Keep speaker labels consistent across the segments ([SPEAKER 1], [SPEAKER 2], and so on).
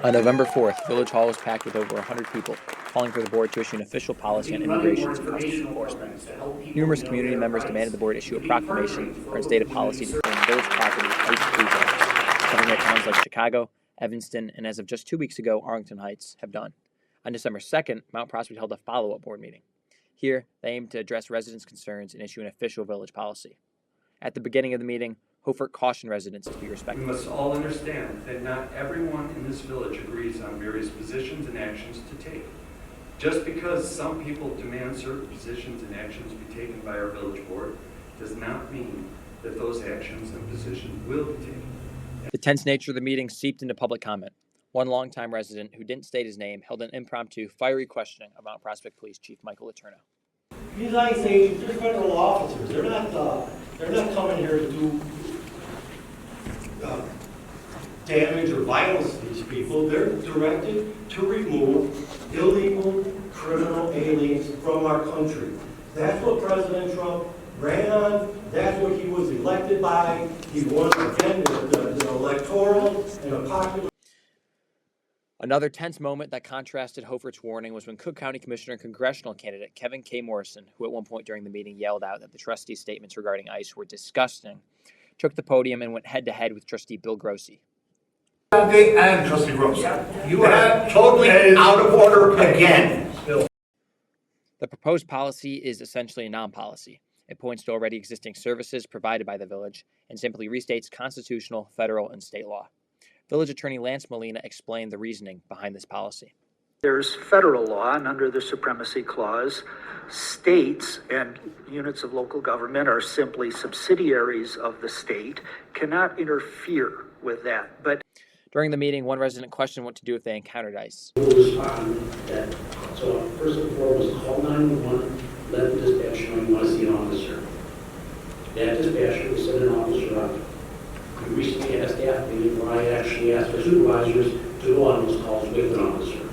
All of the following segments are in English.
[SPEAKER 1] On November 4th, Village Hall was packed with over 100 people, calling for the board to issue an official policy on immigration's customs enforcement. Numerous community members demanded the board issue a proclamation or instate a policy declaring village property ICE-free zones, something that towns like Chicago, Evanston, and as of just 2 weeks ago, Arlington Heights have done. On December 2nd, Mount Prospect held a follow-up board meeting. Here, they aimed to address residents' concerns and issue an official village policy. At the beginning of the meeting, Hofert cautioned residents to be respectful.
[SPEAKER 2] We must all understand that not everyone in this village agrees on various positions and actions to take. Just because some people demand certain positions and actions be taken by our village board does not mean that those actions and positions will be taken.
[SPEAKER 1] The tense nature of the meeting seeped into public comment. One longtime resident who didn't state his name held an impromptu, fiery questioning of Mount Prospect Police Chief Michael Letourneau.
[SPEAKER 3] These ICE agents, they're federal officers. They're not coming here to do damage or violence to these people. They're directed to remove illegal criminal aliens from our country. That's what President Trump ran on. That's what he was elected by. He won again the electoral and a popular.
[SPEAKER 1] Another tense moment that contrasted Hofert's warning was when Cook County Commissioner and congressional candidate Kevin K. Morrison, who at one point during the meeting yelled out that the trustees' statements regarding ICE were disgusting, took the podium and went head-to-head with Trustee Bill Grossi.
[SPEAKER 4] And Trustee Grossi, you are totally out of order again.
[SPEAKER 1] The proposed policy is essentially a non-policy. It points to already existing services provided by the village and simply restates constitutional, federal, and state law. Village Attorney Lance Molina explained the reasoning behind this policy.
[SPEAKER 5] There's federal law, and under the Supremacy Clause, states and units of local government are simply subsidiaries of the state, cannot interfere with that. But
[SPEAKER 1] during the meeting, one resident questioned what to do if they encountered ICE.
[SPEAKER 6] We'll respond that. So first and foremost, call 911, let the dispatcher know you want to see an officer. That dispatcher will send an officer out. We recently had a staff meeting where I actually asked our supervisors to go on those calls with an officer.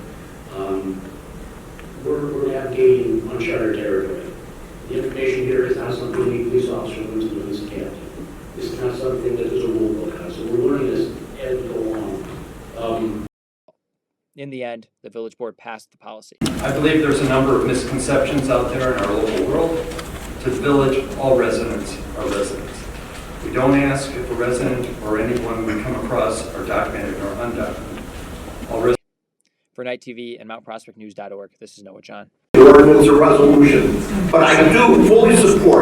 [SPEAKER 6] We're navigating uncharted territory. The information here is not something any police officer wants to do in this captain. This is not something that there's a rule book on. So we're learning this as we go along.
[SPEAKER 1] In the end, the village board passed the policy.
[SPEAKER 2] I believe there's a number of misconceptions out there in our local world. To the village, all residents are residents. We don't ask if a resident or anyone we come across are documented or undocumented.
[SPEAKER 1] For Night TV and MountProspectNews.org, this is Noah John.
[SPEAKER 4] The ordinance or resolution, but I do fully support